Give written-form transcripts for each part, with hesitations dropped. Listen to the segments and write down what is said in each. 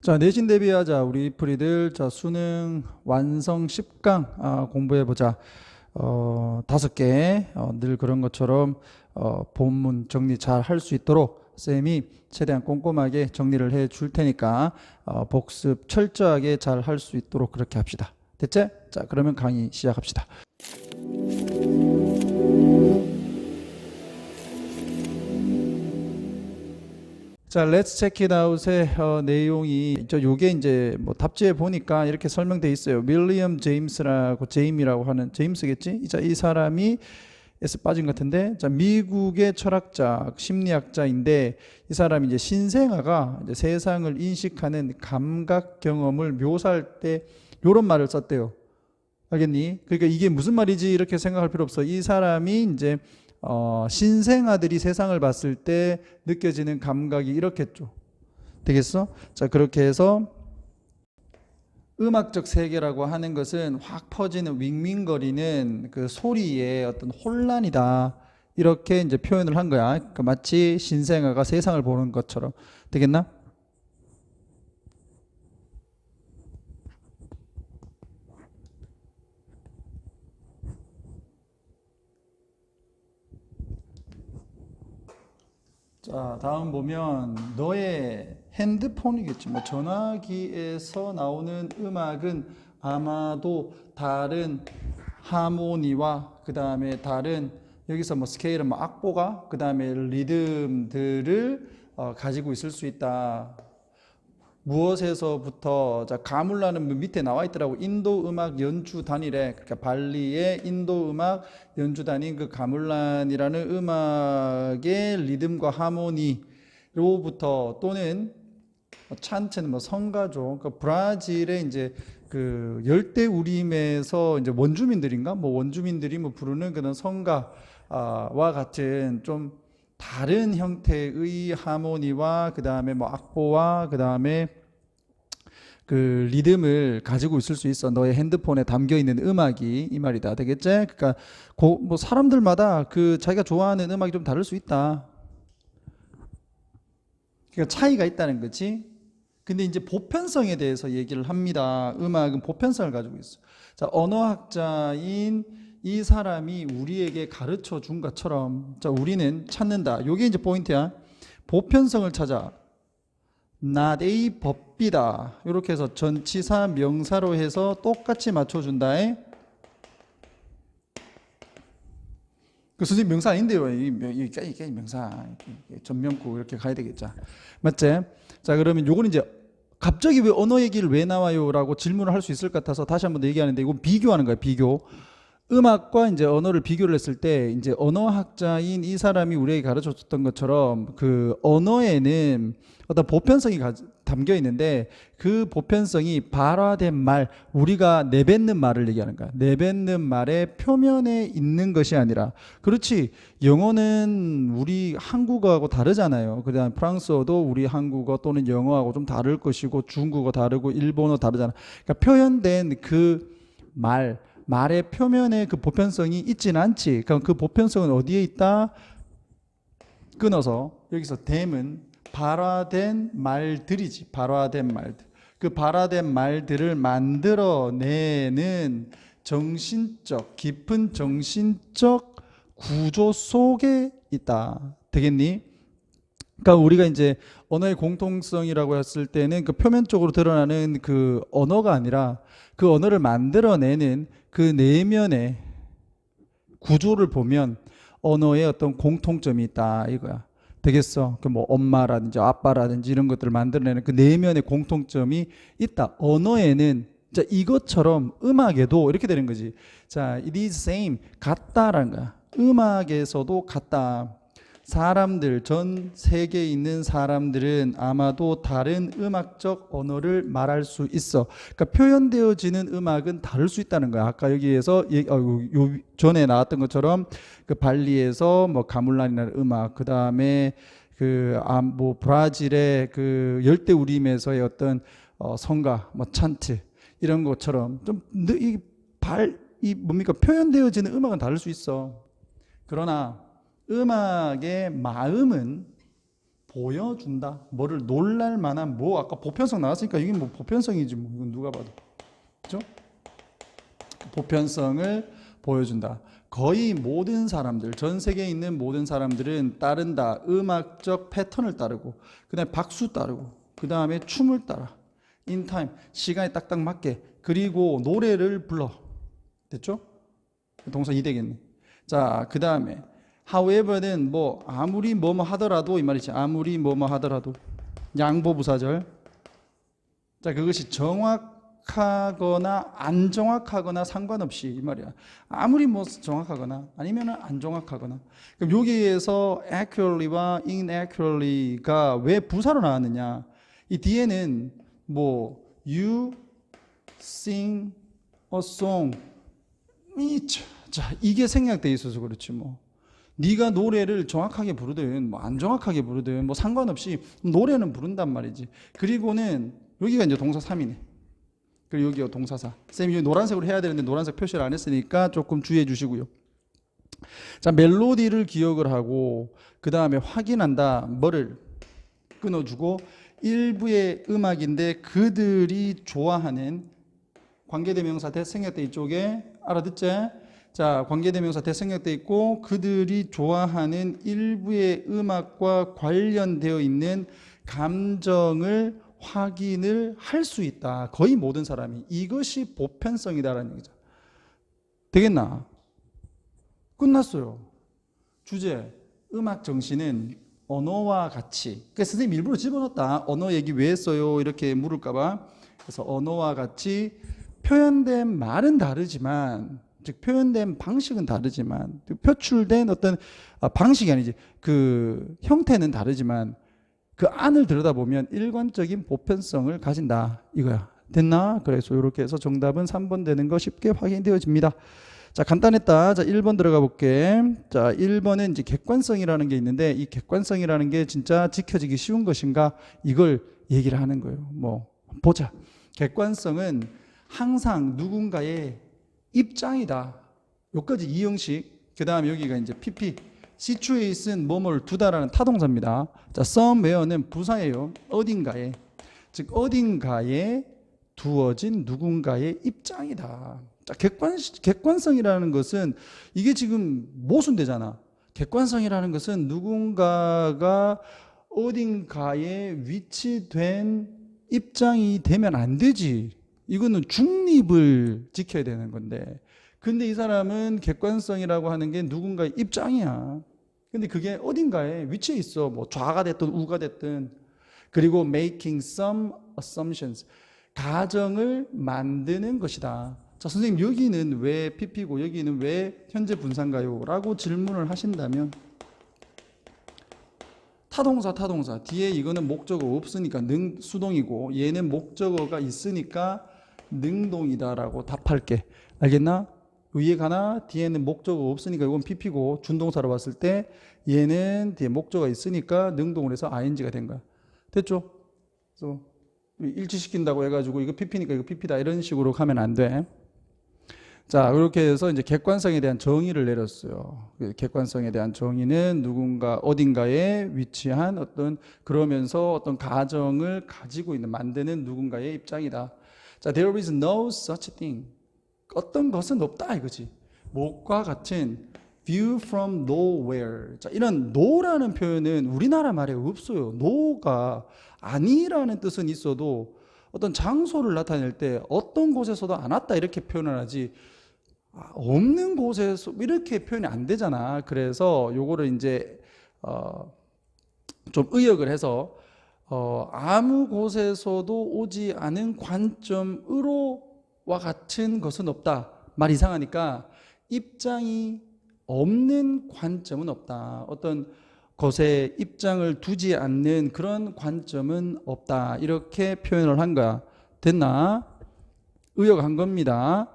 자, 내신 대비하자. 우리 프리들. 자, 수능 완성 10강 공부해보자. 5개. 늘 그런 것처럼 본문 정리 잘 할 수 있도록 쌤이 최대한 꼼꼼하게 정리를 해 줄 테니까 복습 철저하게 잘 할 수 있도록 그렇게 합시다. 됐지? 자, 그러면 강의 시작합시다. 자, Let's check it out의 내용이 요게 이제 뭐 답지에 보니까 이렇게 설명돼 있어요. 윌리엄 제임스라고 제임이라고 하는 제임스겠지? 자, 이 사람이 에서 빠진 것 같은데, 자, 미국의 철학자, 심리학자인데 이 사람이 이제 신생아가 이제 세상을 인식하는 감각 경험을 묘사할 때 요런 말을 썼대요. 알겠니? 그러니까 이게 무슨 말이지 이렇게 생각할 필요 없어. 이 사람이 이제 신생아들이 세상을 봤을 때 느껴지는 감각이 이렇겠죠. 되겠어? 자, 그렇게 해서 음악적 세계라고 하는 것은 확 퍼지는 윙윙거리는 그 소리의 어떤 혼란이다. 이렇게 이제 표현을 한 거야. 그러니까 마치 신생아가 세상을 보는 것처럼. 되겠나? 자, 다음 보면 너의 핸드폰이겠지. 뭐 전화기에서 나오는 음악은 아마도 다른 하모니와 그 다음에 다른 여기서 뭐 스케일은 뭐 악보가 그 다음에 리듬들을 가지고 있을 수 있다. 무엇에서부터 자 가물라는 밑에 나와 있더라고. 인도 음악 연주 단위래. 그러니까 발리의 인도 음악 연주 단위인 그 가물란이라는 음악의 리듬과 하모니로부터 또는 찬트는 뭐 성가죠. 그러니까 브라질의 이제 그 열대우림에서 이제 원주민들인가 뭐 원주민들이 뭐 부르는 그런 성가와 같은 좀 다른 형태의 하모니와 그 다음에 뭐 악보와 그 다음에 그 리듬을 가지고 있을 수 있어. 너의 핸드폰에 담겨 있는 음악이 이 말이다. 되겠지? 그러니까 뭐 사람들마다 그 자기가 좋아하는 음악이 좀 다를 수 있다. 그러니까 차이가 있다는 거지. 근데 이제 보편성에 대해서 얘기를 합니다. 음악은 보편성을 가지고 있어. 자, 언어학자인 이 사람이 우리에게 가르쳐 준 것처럼 자, 우리는 찾는다. 요게 이제 포인트야. 보편성을 찾아. not a 법비다. 이렇게 해서 전치사 명사로 해서 똑같이 맞춰준다. 그 선생님 명사 아닌데요. 이게 명사 전명구 이렇게 가야 되겠죠. 맞지? 자, 그러면 요건 이제 갑자기 왜 언어 얘기를 왜 나와요? 라고 질문을 할 수 있을 것 같아서 다시 한번 더 얘기하는데 이건 비교하는 거예요. 비교. 음악과 이제 언어를 비교를 했을 때 이제 언어학자인 이 사람이 우리에게 가르쳐 줬던 것처럼 그 언어에는 어떤 보편성이 담겨 있는데 그 보편성이 발화된 말, 우리가 내뱉는 말을 얘기하는 거야. 내뱉는 말의 표면에 있는 것이 아니라, 그렇지, 영어는 우리 한국어하고 다르잖아요. 그다음 프랑스어도 우리 한국어 또는 영어하고 좀 다를 것이고 중국어 다르고 일본어 다르잖아. 그러니까 표현된 그 말의 표면에 그 보편성이 있지는 않지. 그럼 그 보편성은 어디에 있다? 끊어서 여기서 댐은 발화된 말들이지. 발화된 말들. 그 발화된 말들을 만들어내는 정신적, 깊은 정신적 구조 속에 있다. 되겠니? 그러니까 우리가 이제 언어의 공통성이라고 했을 때는 그 표면적으로 드러나는 그 언어가 아니라 그 언어를 만들어내는 그 내면의 구조를 보면 언어에 어떤 공통점이 있다 이거야. 되겠어? 그 뭐 엄마라든지 아빠라든지 이런 것들을 만들어내는 그 내면의 공통점이 있다. 언어에는 자 이것처럼 음악에도 이렇게 되는 거지. 자, it is same 같다라는 거야. 음악에서도 같다. 사람들, 전 세계에 있는 사람들은 아마도 다른 음악적 언어를 말할 수 있어. 그러니까 표현되어지는 음악은 다를 수 있다는 거야. 아까 여기에서 요 전에 나왔던 것처럼 그 발리에서 뭐 가물란이라는 음악, 그 다음에 뭐 브라질의 그 열대우림에서의 어떤 성가, 뭐 찬트 이런 것처럼 이 뭡니까 표현되어지는 음악은 다를 수 있어. 그러나 음악의 마음은 보여준다. 뭐를 놀랄 만한 뭐 아까 보편성 나왔으니까 이게 뭐 보편성이지 뭐 이건 누가 봐도 그죠? 보편성을 보여준다. 거의 모든 사람들, 전 세계에 있는 모든 사람들은 따른다. 음악적 패턴을 따르고, 그 다음에 박수 따르고, 그 다음에 춤을 따라. 인타임, 시간에 딱딱 맞게. 그리고 노래를 불러. 됐죠? 동사 2 되겠네. 자, 그 다음에 however는 뭐 아무리 뭐뭐 하더라도 이 말이지. 아무리 뭐뭐 하더라도. 양보부사절. 자, 그것이 정확하거나 안 정확하거나 상관없이 이 말이야. 아무리 뭐 정확하거나 아니면 안 정확하거나. 그럼 여기에서 accurately와 inaccurately가 왜 부사로 나왔느냐? 이 뒤에는 뭐 you sing a song 자, 이게 생략돼 있어서 그렇지 뭐. 네가 노래를 정확하게 부르든 뭐 안 정확하게 부르든 뭐 상관없이 노래는 부른단 말이지. 그리고는 여기가 이제 동사 3이네. 그리고 여기가 동사 4. 쌤이 여기 노란색으로 해야 되는데 노란색 표시를 안 했으니까 조금 주의해 주시고요. 자, 멜로디를 기억을 하고 그 다음에 확인한다. 뭐를 끊어주고 일부의 음악인데 그들이 좋아하는 관계대명사 대생략돼 이쪽에 알아듣지? 자, 관계대명사 대생략돼 있고 그들이 좋아하는 일부의 음악과 관련되어 있는 감정을 확인을 할 수 있다. 거의 모든 사람이. 이것이 보편성이다라는 얘기죠. 되겠나? 끝났어요. 주제, 음악 정신은 언어와 같이. 그러니까 선생님 일부러 집어넣었다. 언어 얘기 왜 했어요? 이렇게 물을까봐. 그래서 언어와 같이 표현된 말은 다르지만, 즉 표현된 방식은 다르지만, 표출된 어떤 방식이 아니지. 그 형태는 다르지만 그 안을 들여다보면 일관적인 보편성을 가진다. 이거야. 됐나? 그래서 이렇게 해서 정답은 3번 되는 거 쉽게 확인되어집니다. 자, 간단했다. 자, 1번 들어가 볼게. 자, 1번은 이제 객관성이라는 게 있는데 이 객관성이라는 게 진짜 지켜지기 쉬운 것인가? 이걸 얘기를 하는 거예요. 뭐 보자. 객관성은 항상 누군가의 입장이다. 여기까지 이 형식. 그 다음에 여기가 이제 PP. situation 뭐뭐를 두다라는 타동사입니다. 자, somewhere는 부사예요. 어딘가에. 즉 어딘가에 두어진 누군가의 입장이다. 자, 객관성이라는 것은 이게 지금 모순되잖아. 객관성이라는 것은 누군가가 어딘가에 위치된 입장이 되면 안 되지. 이거는 중립을 지켜야 되는 건데. 근데 이 사람은 객관성이라고 하는 게 누군가의 입장이야. 근데 그게 어딘가에 위치해 있어. 뭐 좌가 됐든 우가 됐든. 그리고 making some assumptions. 가정을 만드는 것이다. 자, 선생님 여기는 왜 PP고 여기는 왜 현재 분사인가요? 라고 질문을 하신다면 타동사 뒤에 이거는 목적어 없으니까 수동이고 얘는 목적어가 있으니까 능동이다라고 답할게. 알겠나? 위에 가나 뒤에는 목적어가 없으니까 이건 PP고 준동사로 봤을 때 얘는 뒤에 목적어가 있으니까 능동을 해서 ing가 된 거야. 됐죠? 그래서 일치시킨다고 해가지고 이거 PP니까 이거 PP다 이런 식으로 가면 안 돼. 자, 그렇게 해서 이제 객관성에 대한 정의를 내렸어요. 객관성에 대한 정의는 누군가 어딘가에 위치한 어떤 그러면서 어떤 가정을 가지고 있는 만드는 누군가의 입장이다. 자, there is no such thing. 어떤 것은 없다 이거지. 뭐과 같은 view from nowhere. 자, 이런 no라는 표현은 우리나라 말에 없어요. no가 아니라는 뜻은 있어도 어떤 장소를 나타낼 때 어떤 곳에서도 안 왔다 이렇게 표현을 하지 없는 곳에서 이렇게 표현이 안 되잖아. 그래서 요거를 이제 좀 의역을 해서 아무 곳에서도 오지 않은 관점으로와 같은 것은 없다. 말 이상하니까 입장이 없는 관점은 없다. 어떤 것에 입장을 두지 않는 그런 관점은 없다. 이렇게 표현을 한 거야. 됐나? 의역한 겁니다.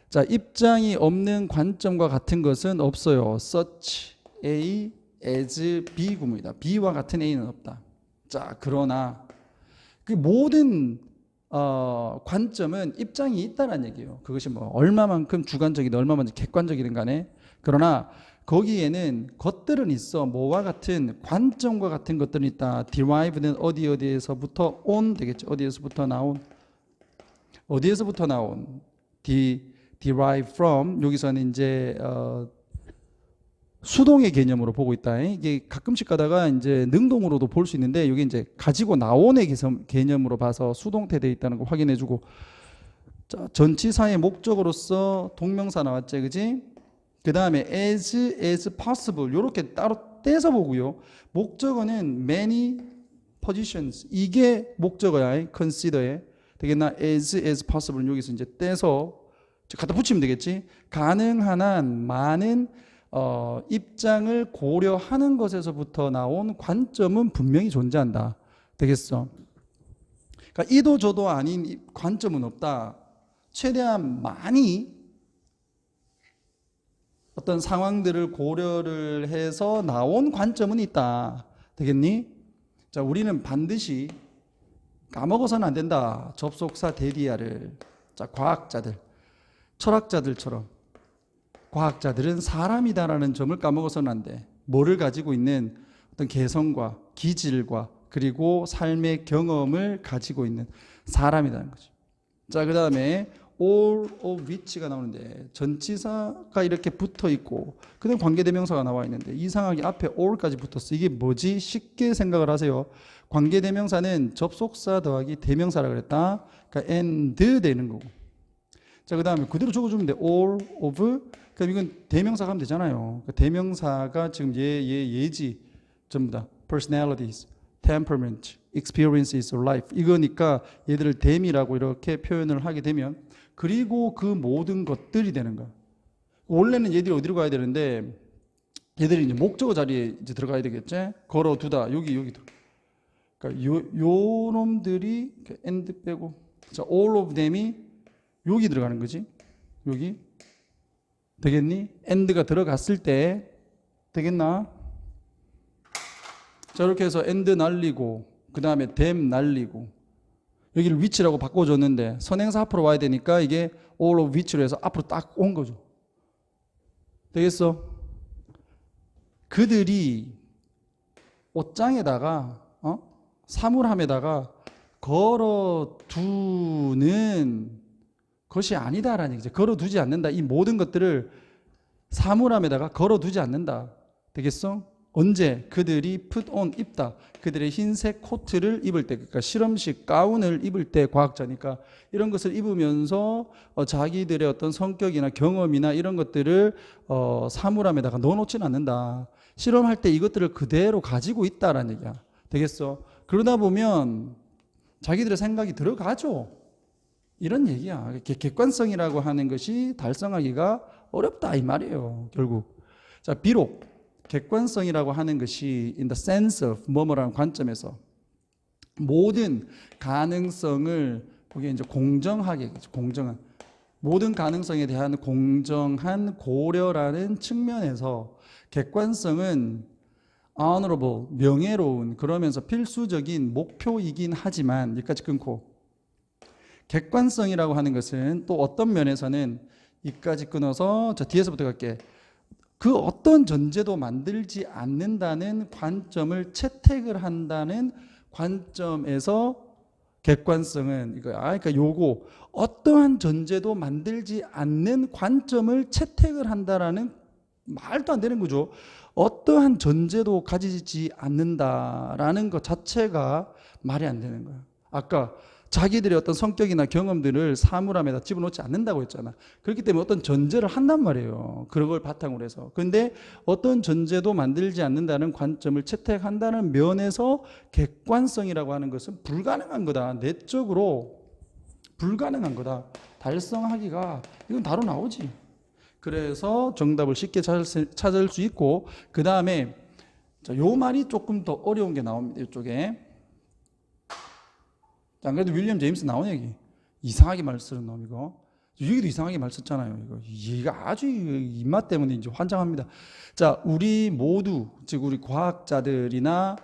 자, 입장이 없는 관점과 같은 것은 없어요. such A as B 구문이다. B와 같은 A는 없다. 자, 그러나 그 모든 관점은 입장이 있다는 얘기예요. 그것이 뭐 얼마만큼 주관적이든 얼마만큼 객관적이든 간에. 그러나 거기에는 것들은 있어. 뭐와 같은 관점과 같은 것들은 있다. derive는 어디에서부터 온 되겠죠. 어디에서부터 나온. derive from 여기서는 이제 수동의 개념으로 보고 있다. 이게 가끔씩 가다가 이제 능동으로도 볼 수 있는데 여기 이제 가지고 나온의 개념으로 봐서 수동태되어 있다는 거 확인해주고. 자, 전치사의 목적으로서 동명사 나왔지, 그지? 그 다음에 as possible 이렇게 따로 떼서 보고요. 목적어는 many positions 이게 목적어야. consider에 되겠나? as possible 여기서 이제 떼서 갖다 붙이면 되겠지. 가능한 한 많은 입장을 고려하는 것에서부터 나온 관점은 분명히 존재한다. 되겠어. 그러니까 이도 저도 아닌 관점은 없다. 최대한 많이 어떤 상황들을 고려를 해서 나온 관점은 있다. 되겠니? 자, 우리는 반드시 까먹어서는 안 된다. 접속사 데디아를. 자, 과학자들, 철학자들처럼 과학자들은 사람이다라는 점을 까먹어서는 안 돼. 뭐를 가지고 있는 어떤 개성과 기질과 그리고 삶의 경험을 가지고 있는 사람이라는 거죠. 자, 그 다음에 all of which가 나오는데 전치사가 이렇게 붙어 있고 그다음 관계대명사가 나와 있는데 이상하게 앞에 all까지 붙었어. 이게 뭐지? 쉽게 생각을 하세요. 관계대명사는 접속사 더하기 대명사라 그랬다. 그러니까 and 되는 거고. 자, 그 다음에 그대로 적어주면 돼. all of. 그럼 이건 대명사가 하면 되잖아요. 그러니까 대명사가 지금 예지 전부 다 personalities, temperament, experiences of life 이거니까 얘들을 them이라고 이렇게 표현을 하게 되면 그리고 그 모든 것들이 되는 거야. 원래는 얘들이 어디로 가야 되는데 얘들이 이제 목적어 자리에 이제 들어가야 되겠지. 걸어두다 여기 그러니까 요 놈들이 and 빼고 자 all of them이 여기 들어가는 거지. 여기 되겠니? and가 들어갔을 때 되겠나? 자 이렇게 해서 and 날리고 그 다음에 them 날리고 여기를 which라고 바꿔줬는데 선행사 앞으로 와야 되니까 이게 all of which로 해서 앞으로 딱 온 거죠. 되겠어? 그들이 옷장에다가 사물함에다가 걸어두는 것이 아니다라는 얘기죠. 걸어두지 않는다. 이 모든 것들을 사물함에다가 걸어두지 않는다. 되겠어? 언제? 그들이 put on 입다. 그들의 흰색 코트를 입을 때, 그러니까 실험식 가운을 입을 때 과학자니까 이런 것을 입으면서 자기들의 어떤 성격이나 경험이나 이런 것들을 사물함에다가 넣어놓지는 않는다. 실험할 때 이것들을 그대로 가지고 있다라는 얘기야. 되겠어? 그러다 보면 자기들의 생각이 들어가죠. 이런 얘기야. 객관성이라고 하는 것이 달성하기가 어렵다 이 말이에요. 결국. 자, 비록 객관성이라고 하는 것이 in the sense of 뭐뭐라는 관점에서 모든 가능성을 거기에 이제 공정하게 공정한 모든 가능성에 대한 공정한 고려라는 측면에서 객관성은 honorable 명예로운 그러면서 필수적인 목표이긴 하지만 여기까지 끊고 객관성이라고 하는 것은 또 어떤 면에서는 이까지 끊어서 저 뒤에서부터 갈게. 그 어떤 전제도 만들지 않는다는 관점을 채택을 한다는 관점에서 객관성은 이거야. 그러니까 요거 어떠한 전제도 만들지 않는 관점을 채택을 한다라는 말도 안 되는 거죠. 어떠한 전제도 가지지 않는다라는 것 자체가 말이 안 되는 거야. 아까 자기들의 어떤 성격이나 경험들을 사물함에다 집어넣지 않는다고 했잖아. 그렇기 때문에 어떤 전제를 한단 말이에요. 그런 걸 바탕으로 해서. 그런데 어떤 전제도 만들지 않는다는 관점을 채택한다는 면에서 객관성이라고 하는 것은 불가능한 거다. 내적으로 불가능한 거다. 달성하기가 이건 바로 나오지. 그래서 정답을 쉽게 찾을 수 있고 그 다음에 요 말이 조금 더 어려운 게 나옵니다. 이쪽에. 안 그래도 윌리엄 제임스 나오네 여기. 이상하게 말 쓰는 놈 이거. 여기도 이상하게 말 썼잖아요. 얘가 아주 입맛 때문에 이제 환장합니다. 자, 우리 모두 즉 우리 과학자들이나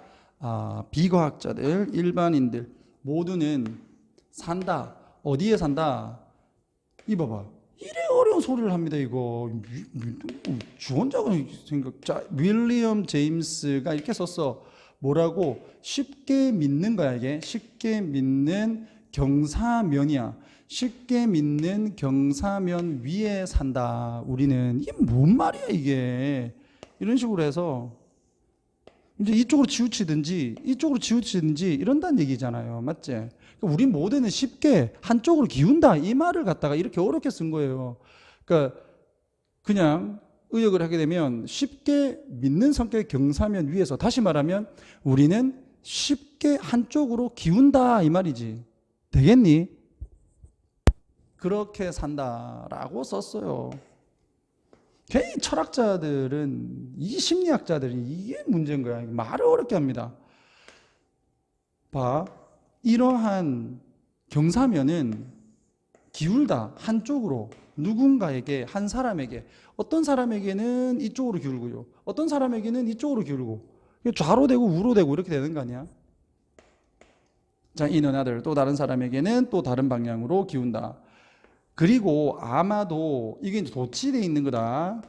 비과학자들, 일반인들 모두는 산다. 어디에 산다? 이 봐봐. 이래 어려운 소리를 합니다. 이거 주원자가 생각. 자, 윌리엄 제임스가 이렇게 썼어. 뭐라고? 쉽게 믿는 거야. 이게 쉽게 믿는 경사면이야. 쉽게 믿는 경사면 위에 산다. 우리는 이게 뭔 말이야 이게. 이런 식으로 해서 이제 이쪽으로 치우치든지 이쪽으로 치우치든지 이런다는 얘기잖아요. 맞지? 그러니까 우리 모두는 쉽게 한쪽으로 기운다 이 말을 갖다가 이렇게 어렵게 쓴 거예요. 그러니까 그냥 의역을 하게 되면 쉽게 믿는 성격의 경사면 위에서, 다시 말하면 우리는 쉽게 한쪽으로 기운다 이 말이지. 되겠니? 그렇게 산다라고 썼어요. 괜히 철학자들은, 이 심리학자들이 이게 문제인 거야. 말을 어렵게 합니다. 봐, 이러한 경사면은 기울다 한쪽으로, 누군가에게, 한 사람에게, 어떤 사람에게는 이쪽으로 기울고요, 어떤 사람에게는 이쪽으로 기울고, 좌로 되고 우로 되고 이렇게 되는 거 아니야? 자, in another, 또 다른 사람에게는 또 다른 방향으로 기운다. 그리고 아마도 이게 이제 도치되어 있는 거다.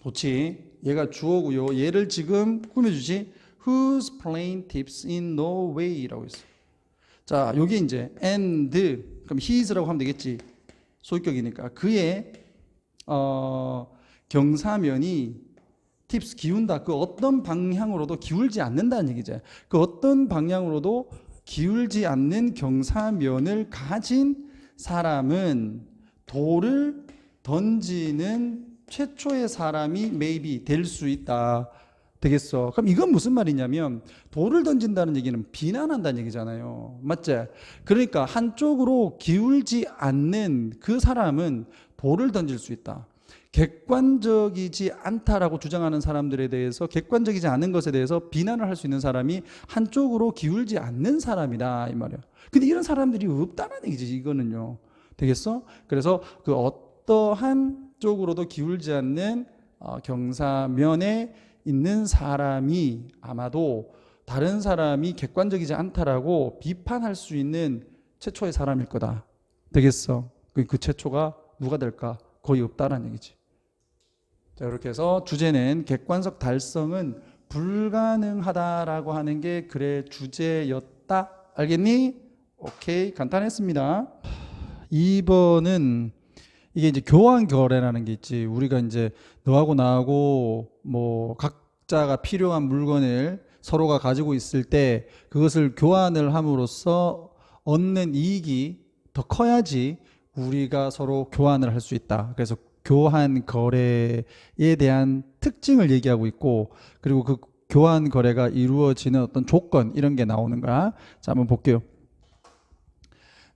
도치, 얘가 주어고요. 얘를 지금 꾸며주지. Whose plane tips in no way라고 했어. 자, 여기 이제 and, 그럼 his라고 하면 되겠지. 소유격이니까. 그의 경사면이 tips 기운다. 그 어떤 방향으로도 기울지 않는다는 얘기죠. 그 어떤 방향으로도 기울지 않는 경사면을 가진 사람은 돌을 던지는 최초의 사람이 maybe 될 수 있다. 되겠어. 그럼 이건 무슨 말이냐면 돌을 던진다는 얘기는 비난한다는 얘기잖아요. 맞지? 그러니까 한쪽으로 기울지 않는 그 사람은 돌을 던질 수 있다. 객관적이지 않다라고 주장하는 사람들에 대해서, 객관적이지 않은 것에 대해서 비난을 할 수 있는 사람이 한쪽으로 기울지 않는 사람이다 이 말이야. 근데 이런 사람들이 없다는 얘기지 이거는요. 되겠어? 그래서 그 어떠한 쪽으로도 기울지 않는 경사면에 있는 사람이 아마도 다른 사람이 객관적이지 않다라고 비판할 수 있는 최초의 사람일 거다. 되겠어? 그 최초가 누가 될까? 거의 없다라는 얘기지. 자, 이렇게 해서 주제는 객관적 달성은 불가능하다라고 하는 게 그래 주제였다. 알겠니? 오케이, 간단했습니다. 2번은 이게 이제 교환 거래라는 게 있지. 우리가 이제 너하고 나하고 뭐 각자가 필요한 물건을 서로가 가지고 있을 때 그것을 교환을 함으로써 얻는 이익이 더 커야지 우리가 서로 교환을 할 수 있다. 그래서 교환 거래에 대한 특징을 얘기하고 있고, 그리고 그 교환 거래가 이루어지는 어떤 조건, 이런 게 나오는 거야. 자, 한번 볼게요.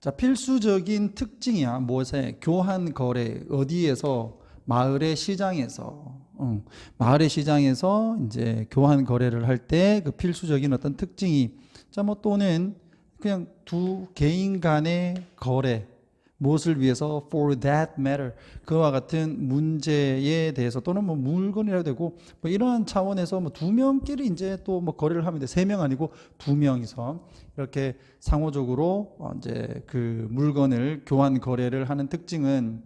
자, 필수적인 특징이야. 무엇에? 교환 거래. 어디에서? 마을의 시장에서. 마을의 시장에서 이제 교환 거래를 할 때 그 필수적인 어떤 특징이, 자, 뭐 또는 그냥 두 개인 간의 거래, 무엇을 위해서? For that matter. 그와 같은 문제에 대해서, 또는 뭐 물건이라도 되고, 뭐 이러한 차원에서 뭐 두 명끼리 이제 또 뭐 거래를 하면 돼. 세 명 아니고 두 명이서 이렇게 상호적으로 이제 그 물건을 교환 거래를 하는 특징은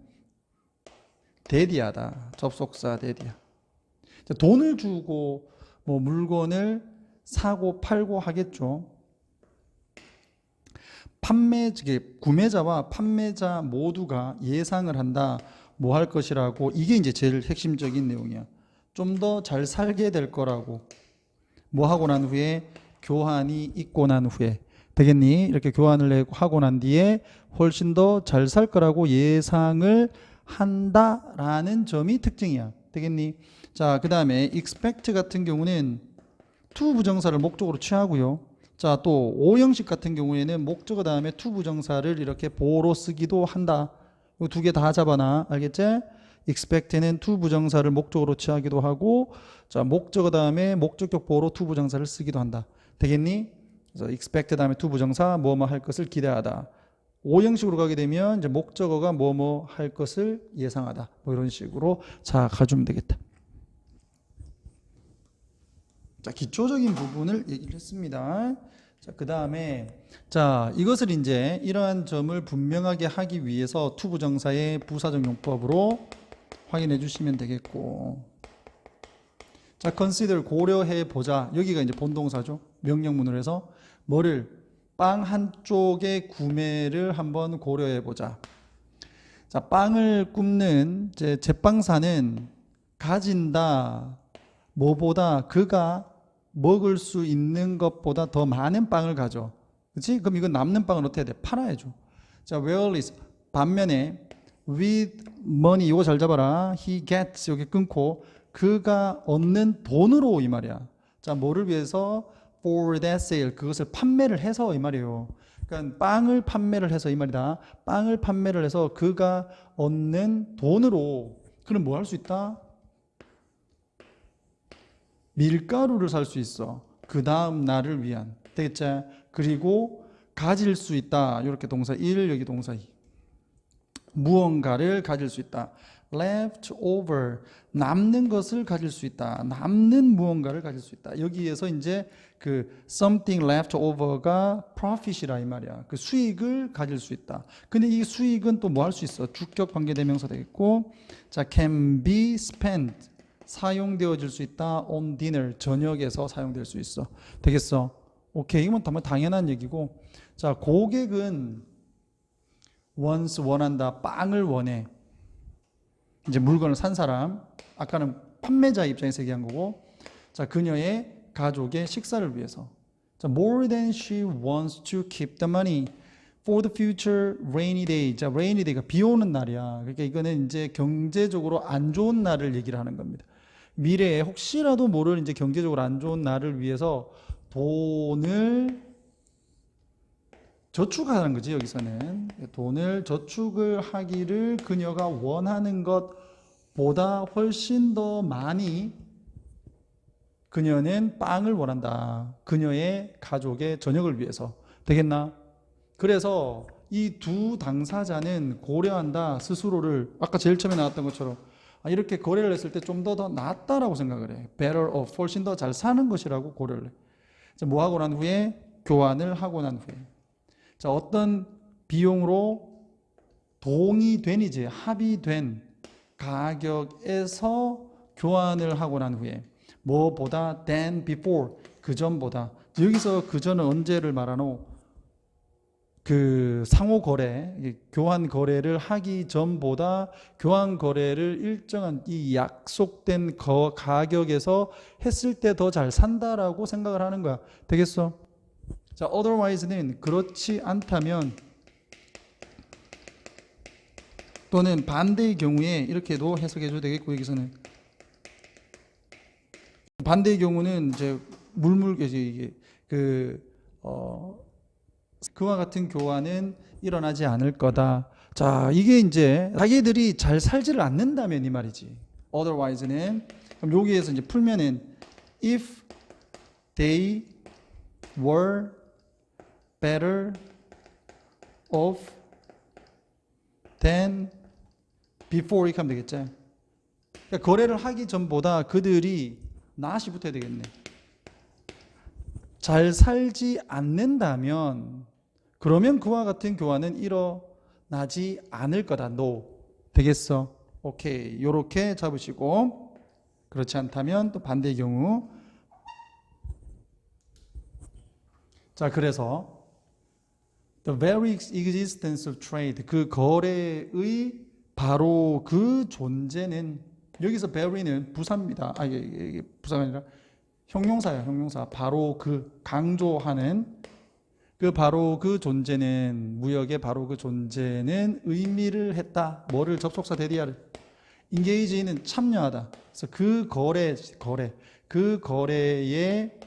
대디하다. 접속사 대디야. 돈을 주고 뭐 물건을 사고 팔고 하겠죠. 구매자와 판매자 모두가 예상을 한다. 뭐 할 것이라고. 이게 이제 제일 핵심적인 내용이야. 좀 더 잘 살게 될 거라고. 뭐 하고 난 후에? 교환이 있고 난 후에. 되겠니? 이렇게 교환을 하고 난 뒤에 훨씬 더 잘 살 거라고 예상을 한다라는 점이 특징이야. 되겠니? 자, 그 다음에 expect 같은 경우는 to 부정사를 목적으로 취하고요. 자, 또 오형식 같은 경우에는 목적어 다음에 to 부정사를 이렇게 보로 쓰기도 한다. 이 두 개 다 잡아놔. 알겠지? expect는 to 부정사를 목적으로 취하기도 하고, 자, 목적어 다음에 목적격 보로 to 부정사를 쓰기도 한다. 되겠니? 그래서 expect 다음에 to 부정사 뭐뭐 할 것을 기대하다. 오형식으로 가게 되면 이제 목적어가 뭐뭐 할 것을 예상하다. 뭐 이런 식으로 자, 가주면 되겠다. 자, 기초적인 부분을 얘기를 했습니다. 자, 그 다음에 자, 이것을 이제 이러한 점을 분명하게 하기 위해서 투부정사의 부사적 용법으로 확인해 주시면 되겠고, 자, consider 고려해 보자. 여기가 이제 본동사죠. 명령문으로 해서 뭐를 빵 한쪽의 구매를 한번 고려해 보자. 자, 빵을 굽는 이제 제빵사는 가진다. 뭐보다 그가 먹을 수 있는 것보다 더 많은 빵을 가져. 그렇지? 그럼 이건 남는 빵을 어떻게 해야 돼? 팔아야죠. 자, where is 반면에 with money 이거 잘 잡아라. he gets 여기 끊고 그가 얻는 돈으로 이 말이야. 자, 뭐를 위해서? for that sale 그것을 판매를 해서 이 말이에요. 그러니까 빵을 판매를 해서 이 말이다. 빵을 판매를 해서 그가 얻는 돈으로 그럼 뭐 할 수 있다? 밀가루를 살 수 있어. 그 다음 날을 위한. 되겠지? 그리고 가질 수 있다. 이렇게 동사 1, 여기 동사 2. 무언가를 가질 수 있다. left over 남는 것을 가질 수 있다. 남는 무언가를 가질 수 있다. 여기에서 이제 그 something left over가 profit이라 이 말이야. 그 수익을 가질 수 있다. 근데 이 수익은 또 뭐 할 수 있어? 주격 관계대명사 되겠고, 자, can be spent 사용되어질 수 있다. on dinner 저녁에서 사용될 수 있어. 되겠어? 오케이, 이건 정말 당연한 얘기고, 자, 고객은 wants 원한다. 빵을 원해. 이제 물건을 산 사람, 아까는 판매자 입장에서 얘기한 거고, 자, 그녀의 가족의 식사를 위해서. 자, more than she wants to keep the money for the future rainy day. 자, rainy day가 비 오는 날이야. 그러니까 이거는 이제 경제적으로 안 좋은 날을 얘기를 하는 겁니다. 미래에 혹시라도 모를 이제 경제적으로 안 좋은 날을 위해서 돈을 저축하는 거지. 여기서는 돈을 저축을 하기를 그녀가 원하는 것보다 훨씬 더 많이 그녀는 빵을 원한다. 그녀의 가족의 저녁을 위해서. 되겠나? 그래서 이 두 당사자는 고려한다. 스스로를 아까 제일 처음에 나왔던 것처럼 이렇게 거래를 했을 때 좀 더 낫다라고 생각을 해. better off, 훨씬 더 잘 사는 것이라고 고려를 해. 뭐 하고 난 후에? 교환을 하고 난 후에. 자, 어떤 비용으로 동의된이지 합의된 가격에서 교환을 하고 난 후에 뭐보다 than before 그 전보다. 여기서 그 전은 언제를 말하노? 그 상호 거래, 교환 거래를 하기 전보다 교환 거래를 일정한 이 약속된 가격에서 했을 때 더 잘 산다라고 생각을 하는 거야. 되겠어? 자, otherwise는 그렇지 않다면 또는 반대의 경우에 이렇게도 해석해 줘도 되겠고, 여기서는 반대의 경우는 이제 이게 그와 같은 교환은 일어나지 않을 거다. 자, 이게 이제 자기들이 잘 살지를 않는다면 이 말이지. otherwise는 그럼 여기에서 이제 풀면은 if they were better off than before 이렇게 하면 되겠죠. 그러니까 거래를 하기 전보다 그들이 나시 붙어야 되겠네. 잘 살지 않는다면 그러면 그와 같은 교환은 일어나지 않을 거다. No. 되겠어? 오케이. 요렇게 잡으시고, 그렇지 않다면 또 반대의 경우. 자, 그래서 the very existence of trade 그 거래의 바로 그 존재는 여기서 very는 부사입니다. 이게 부사가 아니라 형용사야. 형용사. 바로 그 강조하는 그 바로 그 존재는 무역의 바로 그 존재는 의미를 했다. 뭐를? 접속사 대디아를. engage는 참여하다. 그래서 그 그 거래에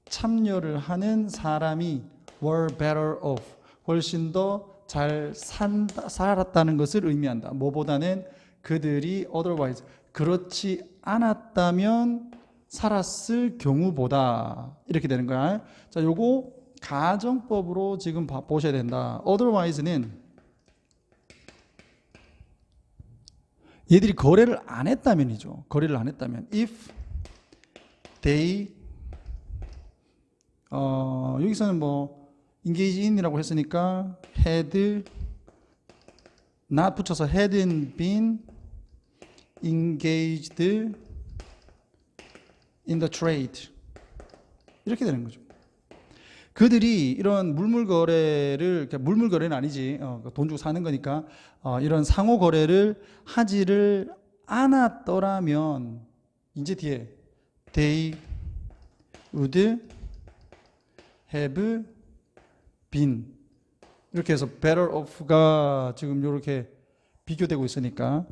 참여를 하는 사람이 were better off 훨씬 더 잘 살았다는 것을 의미한다. 뭐보다는 그들이 otherwise 그렇지 않았다면 살았을 경우보다 이렇게 되는 거야. 자, 요거 가정법으로 지금 보셔야 된다. otherwise는 얘들이 거래를 안 했다면이죠. 거래를 안 했다면 if they 여기서는 뭐 engage in이라고 했으니까 had not 붙여서 hadn't been engaged in the trade 이렇게 되는 거죠. 그들이 이런 물물거래를, 물물거래는 아니지, 돈 주고 사는 거니까, 이런 상호거래를 하지를 않았더라면, 이제 뒤에, they would have been. 이렇게 해서 better off가 지금 이렇게 비교되고 있으니까,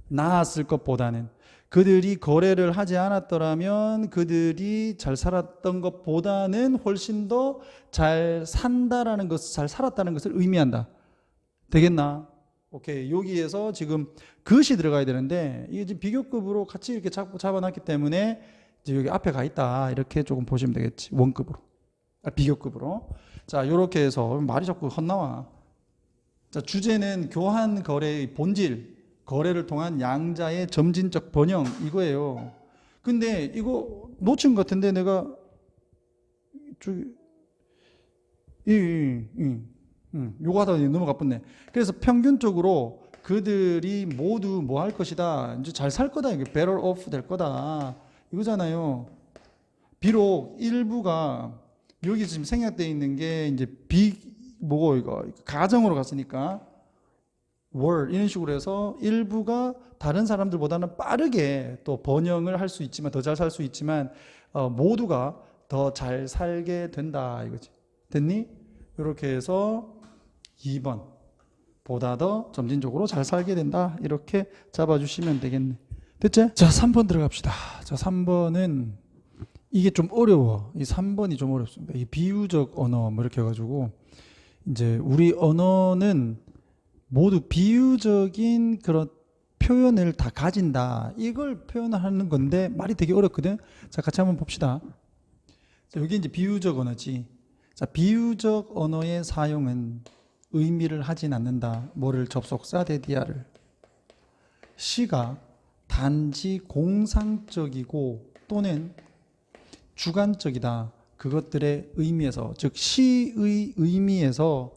나았을 것보다는. 그들이 거래를 하지 않았더라면 그들이 잘 살았던 것보다는 훨씬 더 잘 산다라는 것, 잘 살았다는 것을 의미한다. 되겠나? 오케이. 여기에서 지금 그것이 들어가야 되는데 이게 지금 비교급으로 같이 이렇게 잡아놨기 때문에 이제 여기 앞에 가 있다. 이렇게 조금 보시면 되겠지. 원급으로. 비교급으로. 자, 이렇게 해서 말이 자꾸 헛나와. 자, 주제는 교환 거래의 본질. 거래를 통한 양자의 점진적 번영 이거예요. 근데 이거 놓친 것 같은데 내가 저기 요거 하다가 넘어가 뻔네. 그래서 평균적으로 그들이 모두 뭐 할 것이다. 이제 잘 살 거다. 이게 better off 될 거다. 이거잖아요. 비록 일부가 여기 지금 생략되어 있는 게 이제 뭐고 이거 가정으로 갔으니까 월 이런 식으로 해서 일부가 다른 사람들보다는 빠르게 또 번영을 할 수 있지만 더 잘 살 수 있지만 모두가 더 잘 살게 된다 이거지. 됐니? 이렇게 해서 2번 보다 더 점진적으로 잘 살게 된다 이렇게 잡아주시면 되겠네. 됐지? 자 3번 들어갑시다. 자 3번은 이게 좀 어려워. 이 3번이 좀 어렵습니다. 이 비유적 언어 뭐 이렇게 해가지고 이제 우리 언어는 모두 비유적인 그런 표현을 다 가진다. 이걸 표현하는 건데 말이 되게 어렵거든. 자, 같이 한번 봅시다. 자, 여기 이제 비유적 언어지. 자, 비유적 언어의 사용은 의미를 하진 않는다. 뭐를 접속사 대디아를. 시가 단지 공상적이고 또는 주관적이다. 그것들의 의미에서, 즉 시의 의미에서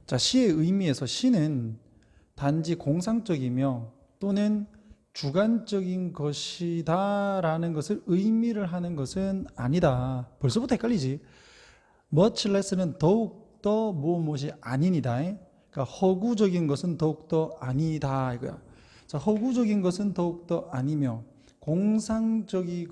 자, 시의 의미에서 시는 단지 공상적이며 또는 주관적인 것이다 라는 것을 의미를 하는 것은 아니다. 벌써부터 헷갈리지. much less는 더욱더 무엇이 아니니다. 그러니까 허구적인 것은 더욱더 아니다 이거야. 자, 허구적인 것은 더욱더 아니며 공상적이거나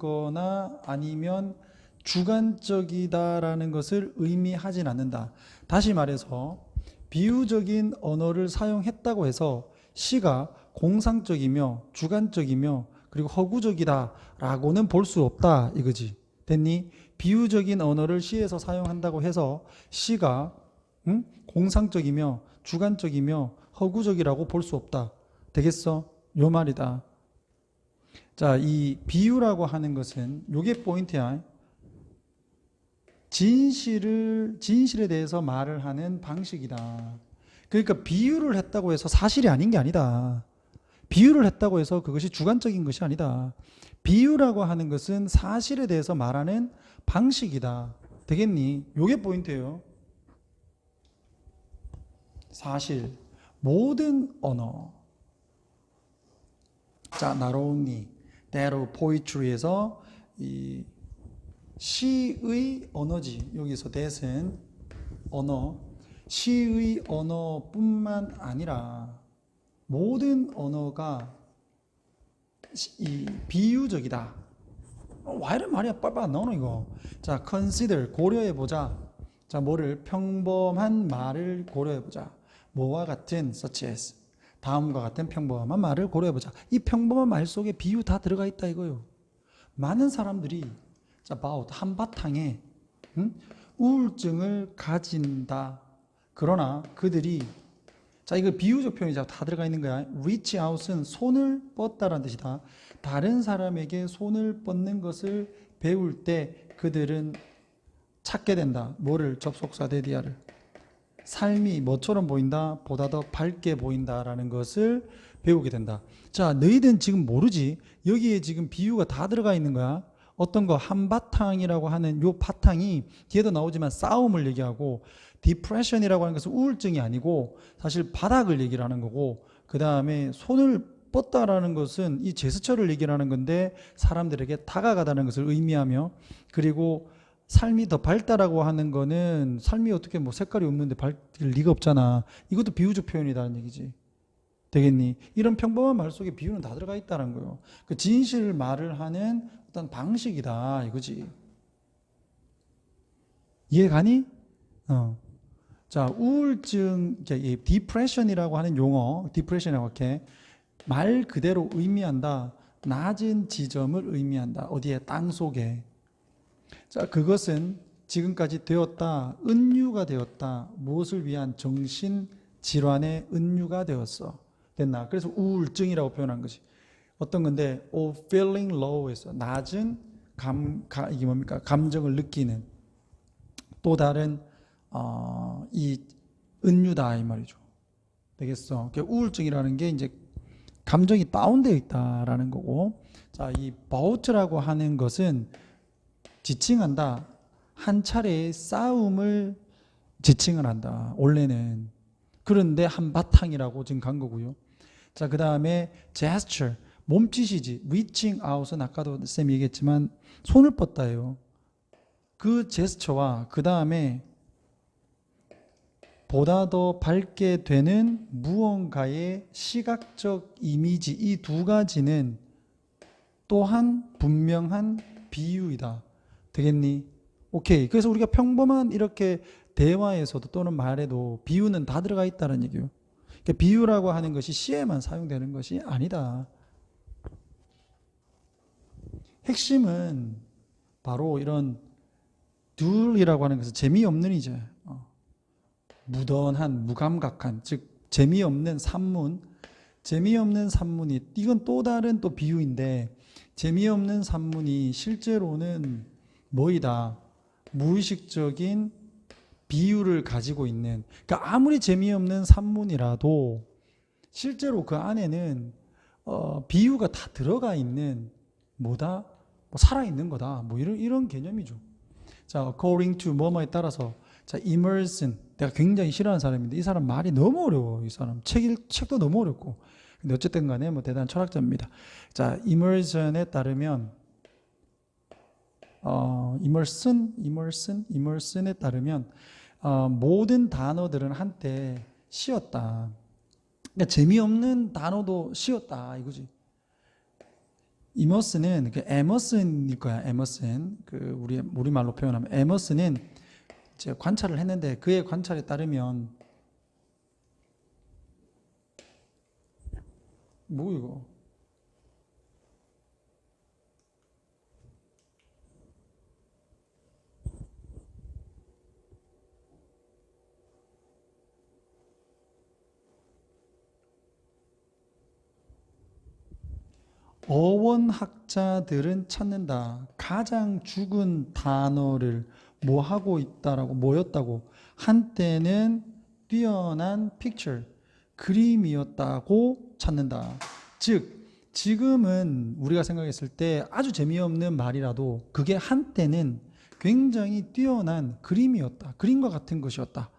아니면 주관적이다라는 것을 의미하진 않는다. 다시 말해서 비유적인 언어를 사용했다고 해서 시가 공상적이며 주관적이며 그리고 허구적이다라고는 볼 수 없다 이거지. 됐니? 비유적인 언어를 시에서 사용한다고 해서 시가 공상적이며 주관적이며 허구적이라고 볼 수 없다. 되겠어? 요 말이다. 자, 이 비유라고 하는 것은 요게 포인트야. 진실에 대해서 말을 하는 방식이다. 그러니까 비유를 했다고 해서 사실이 아닌 게 아니다. 비유를 했다고 해서 그것이 주관적인 것이 아니다. 비유라고 하는 것은 사실에 대해서 말하는 방식이다. 되겠니? 요게 포인트예요. 사실, 모든 언어. 자, not only, 때로 poetry에서 이 시의 언어지. 여기서 that은 언어. 시의 언어뿐만 아니라 모든 언어가 이 비유적이다. 와 이런 말이야. 빨빨 나오노 이거. 자, consider 고려해보자. 자, 뭐를 평범한 말을 고려해보자. 뭐와 같은 such as 다음과 같은 평범한 말을 고려해보자. 이 평범한 말 속에 비유 다 들어가 있다 이거요. 많은 사람들이 자, about 한바탕에 우울증을 가진다. 그러나 그들이 자, 이거 비유적 표현이 다 들어가 있는 거야. reach out은 손을 뻗다라는 뜻이다. 다른 사람에게 손을 뻗는 것을 배울 때 그들은 찾게 된다. 뭐를? 접속사 대디아를. 삶이 뭐처럼 보인다? 보다 더 밝게 보인다라는 것을 배우게 된다. 자, 너희들은 지금 모르지? 여기에 지금 비유가 다 들어가 있는 거야. 어떤 거 한바탕이라고 하는 요 바탕이 뒤에도 나오지만 싸움을 얘기하고, 디프레션이라고 하는 것은 우울증이 아니고 사실 바닥을 얘기를 하는 거고, 그 다음에 손을 뻗다라는 것은 이 제스처를 얘기를 하는 건데 사람들에게 다가가다는 것을 의미하며, 그리고 삶이 더 밝다라고 하는 거는 삶이 어떻게 뭐 색깔이 없는데 밝을 리가 없잖아. 이것도 비유적 표현이라는 얘기지. 되겠니? 이런 평범한 말 속에 비유는 다 들어가 있다는 거예요. 그 진실 말을 하는 어떤 방식이다 이거지. 이해가니? 자, 우울증, 이 디프레션이라고 하는 용어, 디프레션이라고 이렇게 말 그대로 의미한다. 낮은 지점을 의미한다. 어디에? 땅 속에. 자, 그것은 지금까지 되었다. 은유가 되었다. 무엇을 위한? 정신 질환의 은유가 되었어. 됐나? 그래서 우울증이라고 표현한 것이 어떤 건데, feeling low에서 낮은 이게 뭡니까? 감정을 느끼는 또 다른 이 은유다 이 말이죠. 되겠어? 우울증이라는 게 이제 감정이 다운되어 있다라는 거고, 자, 이 bout라고 하는 것은 지칭한다. 한 차례의 싸움을 지칭을 한다. 원래는. 그런데 한바탕이라고 지금 간 거고요. 자, 그 다음에 gesture, 몸짓이지. reaching out은 아까도 쌤이 얘기했지만 손을 뻗다예요. 그 제스처와 그 다음에 보다 더 밝게 되는 무언가의 시각적 이미지, 이 두 가지는 또한 분명한 비유이다. 되겠니? 오케이. 그래서 우리가 평범한 이렇게 대화에서도 또는 말에도 비유는 다 들어가 있다는 얘기예요. 그러니까 비유라고 하는 것이 시에만 사용되는 것이 아니다. 핵심은 바로 이런 둘이라고 하는 것은 재미없는 이제 무던한, 무감각한, 즉 재미없는 산문, 재미없는 산문이, 이건 또 다른 또 비유인데, 재미없는 산문이 실제로는 뭐이다? 무의식적인 비유를 가지고 있는, 그러니까 아무리 재미없는 산문이라도 실제로 그 안에는 비유가 다 들어가 있는 뭐다? 뭐 살아있는 거다. 뭐 이런 개념이죠. 자, according to 뭐뭐에 따라서. 자, Emerson, 내가 굉장히 싫어하는 사람인데 이 사람 말이 너무 어려워. 이 사람 책도 너무 어렵고. 근데 어쨌든 간에 뭐 대단한 철학자입니다. 자, Emerson에 따르면 Emerson에 따르면 모든 단어들은 한때 쉬었다. 그러니까 재미없는 단어도 쉬었다 이거지. 이머슨은 그 에머슨일 거야. 에머슨, 그 우리 말로 표현하면 에머슨은 이제 관찰을 했는데 그의 관찰에 따르면 뭐 이거? 어원학자들은 찾는다. 가장 죽은 단어를 뭐 하고 있다라고, 뭐였다고? 한때는 뛰어난 픽처, 그림이었다고 찾는다. 즉, 지금은 우리가 생각했을 때 아주 재미없는 말이라도 그게 한때는 굉장히 뛰어난 그림이었다. 그림과 같은 것이었다.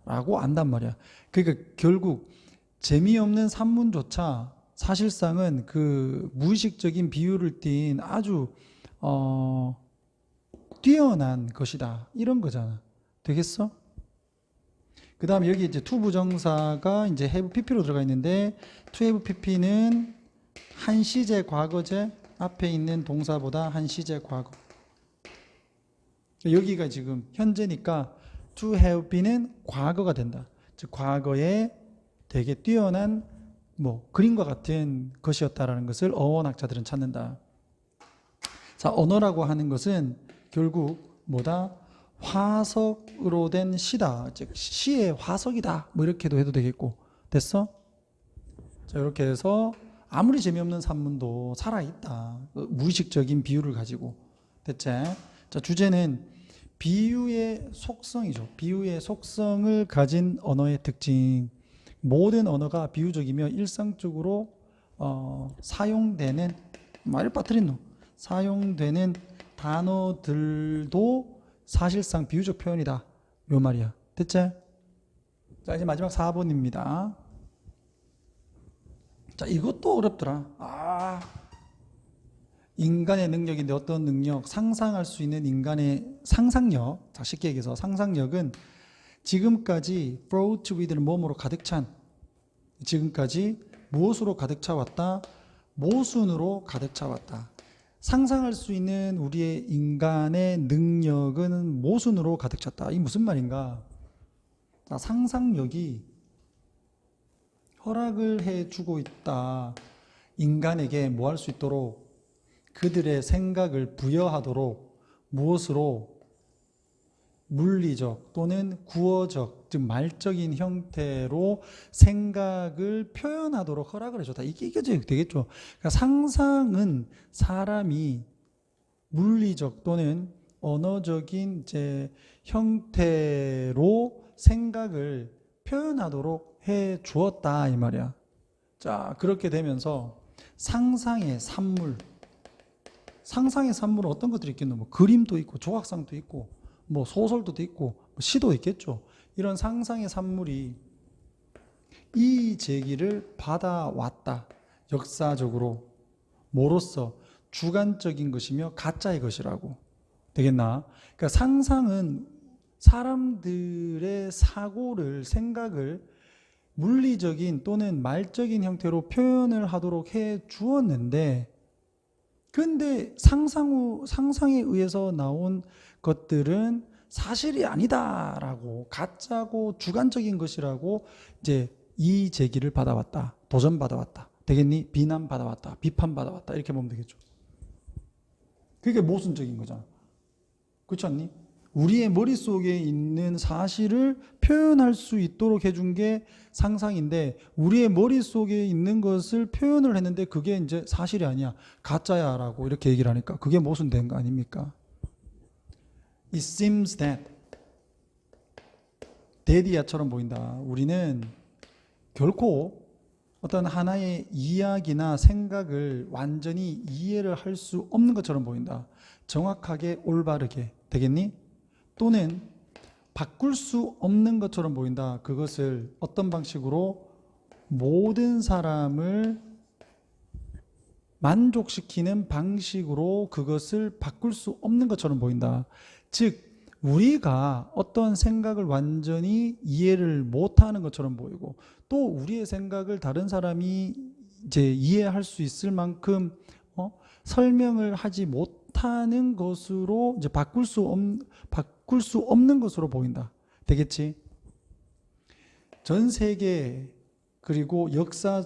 라고 안단 말이야. 그러니까 결국 재미없는 산문조차 사실상은 그 무의식적인 비유를 띈 아주 뛰어난 것이다. 이런 거잖아. 되겠어? 그 다음에 여기 이제 to 부정사가 이제 have pp로 들어가 있는데 to have pp는 한 시제 과거제 앞에 있는 동사보다 한 시제 과거. 여기가 지금 현재니까 to have be는 과거가 된다. 즉 과거에 되게 뛰어난 뭐 그림과 같은 것이었다라는 것을 어원학자들은 찾는다. 자, 언어라고 하는 것은 결국 뭐다? 화석으로 된 시다. 즉 시의 화석이다. 뭐 이렇게도 해도 되겠고. 됐어? 자, 이렇게 해서 아무리 재미없는 산문도 살아있다. 무의식적인 비유를 가지고. 됐지? 자, 주제는 비유의 속성이죠. 비유의 속성을 가진 언어의 특징. 모든 언어가 비유적이며 일상적으로 사용되는 말을 빠뜨린 사용되는 단어들도 사실상 비유적 표현이다. 요 말이야. 됐지? 자, 이제 마지막 4번입니다. 자, 이것도 어렵더라. 인간의 능력인데 어떤 능력? 상상할 수 있는 인간의 상상력. 자, 쉽게 얘기해서 상상력은 지금까지 brought with는 뭐뭐로 가득 찬, 지금까지 무엇으로 가득 차왔다? 모순으로 가득 차왔다. 상상할 수 있는 우리의 인간의 능력은 모순으로 가득 찼다. 이게 무슨 말인가? 자, 상상력이 허락을 해주고 있다. 인간에게 뭐 할 수 있도록? 그들의 생각을 부여하도록 무엇으로? 물리적 또는 구어적, 즉 말적인 형태로 생각을 표현하도록 허락을 해줬다. 이게 되겠죠. 그러니까 상상은 사람이 물리적 또는 언어적인 이제 형태로 생각을 표현하도록 해 주었다 이 말이야. 자, 그렇게 되면서 상상의 산물은 어떤 것들이 있겠노? 뭐 그림도 있고 조각상도 있고 뭐 소설도 있고 뭐 시도 있겠죠. 이런 상상의 산물이 이 제기를 받아왔다. 역사적으로 뭐로서? 주관적인 것이며 가짜의 것이라고. 되겠나? 그러니까 상상은 사람들의 사고를, 생각을 물리적인 또는 말적인 형태로 표현을 하도록 해 주었는데, 근데 상상에 의해서 나온 것들은 사실이 아니다라고, 가짜고 주관적인 것이라고 이제 이 제기를 받아왔다. 도전받아왔다. 되겠니? 비난받아왔다. 비판받아왔다. 이렇게 보면 되겠죠. 그게 모순적인 거잖아. 그렇지 않니? 우리의 머릿속에 있는 사실을 표현할 수 있도록 해준 게 상상인데, 우리의 머릿속에 있는 것을 표현을 했는데 그게 이제 사실이 아니야. 가짜야 라고 이렇게 얘기를 하니까 그게 모순된 거 아닙니까? It seems that 데디아처럼 보인다. 우리는 결코 어떤 하나의 이야기나 생각을 완전히 이해를 할 수 없는 것처럼 보인다. 정확하게 올바르게. 되겠니? 또는 바꿀 수 없는 것처럼 보인다. 그것을 어떤 방식으로? 모든 사람을 만족시키는 방식으로 그것을 바꿀 수 없는 것처럼 보인다. 즉 우리가 어떤 생각을 완전히 이해를 못하는 것처럼 보이고, 또 우리의 생각을 다른 사람이 이제 이해할 수 있을 만큼 설명을 하지 못하는 것으로 이제 바꿀 수 없는 것으로 보인다. 되겠지? 전 세계 그리고 역사를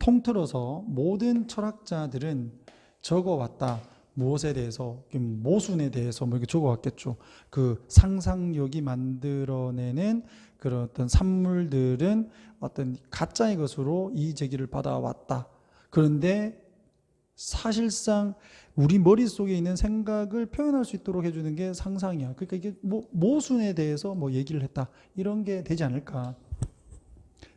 통틀어서 모든 철학자들은 적어왔다. 무엇에 대해서? 모순에 대해서 뭐 이렇게 적어왔겠죠. 그 상상력이 만들어내는 그런 어떤 산물들은 어떤 가짜의 것으로 이 제기를 받아왔다. 그런데 사실상 우리 머릿속에 있는 생각을 표현할 수 있도록 해주는 게 상상이야. 그러니까 이게 모순에 대해서 뭐 얘기를 했다. 이런 게 되지 않을까.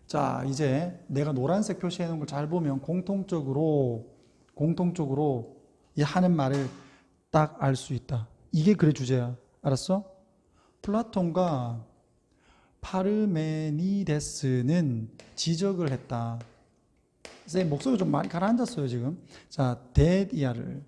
자, 이제 내가 노란색 표시해 놓은 걸 잘 보면 공통적으로 이 하는 말을 딱 알 수 있다. 이게 글의 주제야. 알았어? 플라톤과 파르메니데스는 지적을 했다. 선생님 목소리가 좀 많이 가라앉았어요 지금. 자, 데디아를.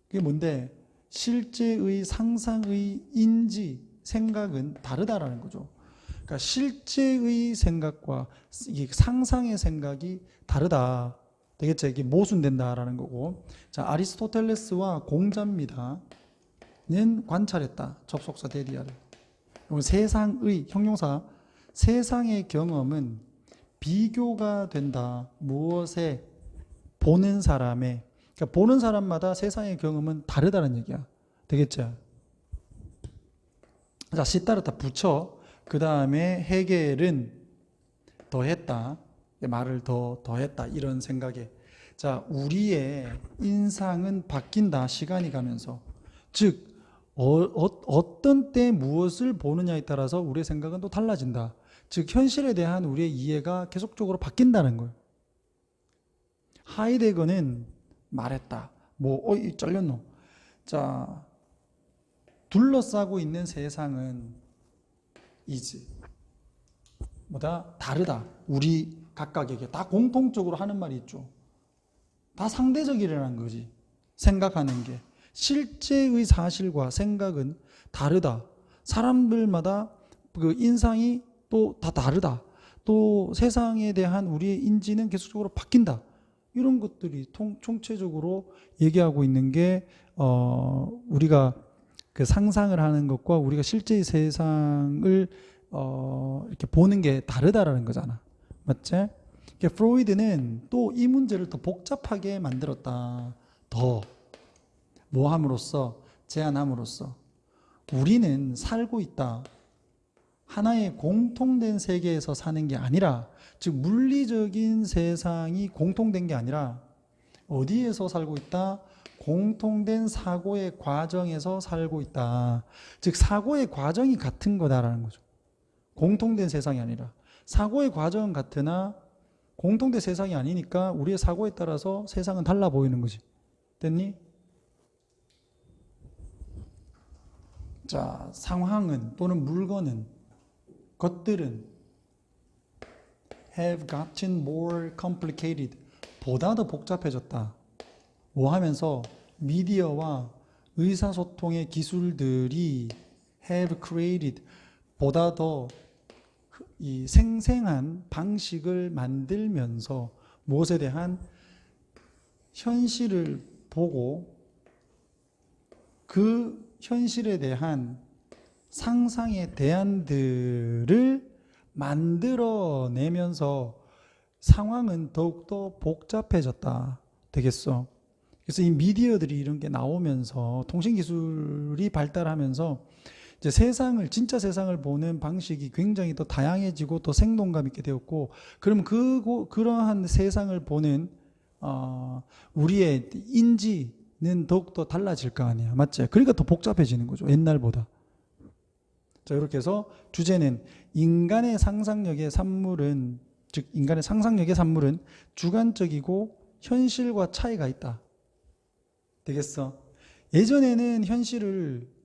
그게 뭔데? 실제의 상상의 인지, 생각은 다르다라는 거죠. 그러니까 실제의 생각과 이 상상의 생각이 다르다. 되겠죠? 이게 모순된다라는 거고. 자, 아리스토텔레스와 공자입니다. 는 관찰했다. 접속사 데디아를. 세상의 형용사, 세상의 경험은 비교가 된다. 무엇에? 보는 사람의. 그러니까 보는 사람마다 세상의 경험은 다르다는 얘기야. 되겠죠? 자, 시타르타 붙여. 그 다음에 헤겔은 더했다. 말을 더했다. 이런 생각에. 자, 우리의 인상은 바뀐다. 시간이 가면서. 즉 어떤 때 무엇을 보느냐에 따라서 우리의 생각은 또 달라진다. 즉 현실에 대한 우리의 이해가 계속적으로 바뀐다는 거예요. 하이데거는 말했다. 이 잘렸노. 자, 둘러싸고 있는 세상은 다르다. 우리 각각에게 다 공통적으로 하는 말이 있죠. 다 상대적이라는 거지. 생각하는 게. 실제의 사실과 생각은 다르다. 사람들마다 그 인상이 또 다 다르다. 또 세상에 대한 우리의 인지는 계속적으로 바뀐다. 이런 것들이 총체적으로 얘기하고 있는 게 우리가 그 상상을 하는 것과 우리가 실제의 세상을 이렇게 보는 게 다르다라는 거잖아. 맞지? 프로이드는 또 이 문제를 더 복잡하게 만들었다. 더 제안함으로써 우리는 살고 있다. 하나의 공통된 세계에서 사는 게 아니라, 즉 물리적인 세상이 공통된 게 아니라 어디에서 살고 있다? 공통된 사고의 과정에서 살고 있다. 즉 사고의 과정이 같은 거다라는 거죠. 공통된 세상이 아니라 사고의 과정은 같으나 공통된 세상이 아니니까 우리의 사고에 따라서 세상은 달라 보이는 거지. 됐니? 자, 상황은 또는 물건은, 것들은 have gotten more complicated, 보다 더 복잡해졌다. 뭐 하면서 미디어와 의사소통의 기술들이 have created, 보다 더 이 생생한 방식을 만들면서 무엇에 대한 현실을 보고 그 현실에 대한 상상의 대안들을 만들어내면서 상황은 더욱더 복잡해졌다. 되겠어. 그래서 이 미디어들이 이런 게 나오면서 통신기술이 발달하면서 이제 진짜 세상을 보는 방식이 굉장히 더 다양해지고 더 생동감 있게 되었고, 그러면 그러한 세상을 보는 우리의 인지는 더욱더 달라질 거 아니야. 맞지? 그러니까 더 복잡해지는 거죠. 옛날보다. 자, 이렇게 해서 주제는 인간의 상상력의 산물은 주관적이고 현실과 차이가 있다. 되겠어? 예전에는 현실을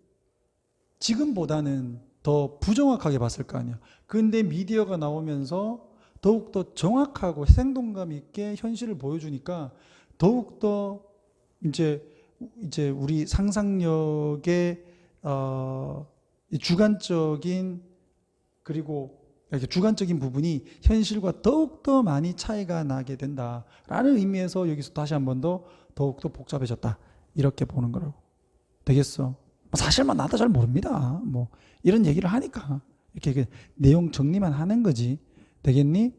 지금보다는 더 부정확하게 봤을 거 아니야. 근데 미디어가 나오면서 더욱더 정확하고 생동감 있게 현실을 보여주니까 더욱더 이제 우리 상상력의 주관적인 부분이 현실과 더욱더 많이 차이가 나게 된다라는 의미에서 여기서 다시 한 번 더 더욱더 복잡해졌다. 이렇게 보는 거라고. 되겠어? 사실만 나도 잘 모릅니다. 이런 얘기를 하니까 이렇게 내용 정리만 하는 거지. 되겠니?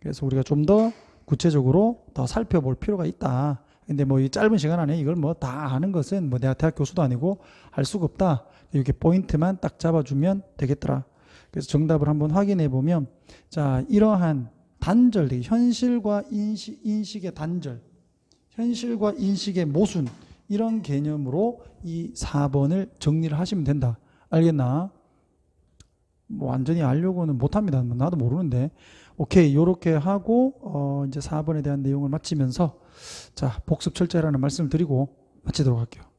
그래서 우리가 좀 더 구체적으로 더 살펴볼 필요가 있다. 근데 이 짧은 시간 안에 이걸 다 아는 것은 내가 대학 교수도 아니고 할 수가 없다. 이렇게 포인트만 딱 잡아주면 되겠더라. 그래서 정답을 한번 확인해 보면, 자, 이러한 단절, 현실과 인식의 단절, 현실과 인식의 모순, 이런 개념으로 이 4번을 정리를 하시면 된다. 알겠나? 완전히 알려고는 못합니다. 나도 모르는데. 오케이, 요렇게 하고 이제 4번에 대한 내용을 마치면서 자, 복습 철저히라는 말씀을 드리고 마치도록 할게요.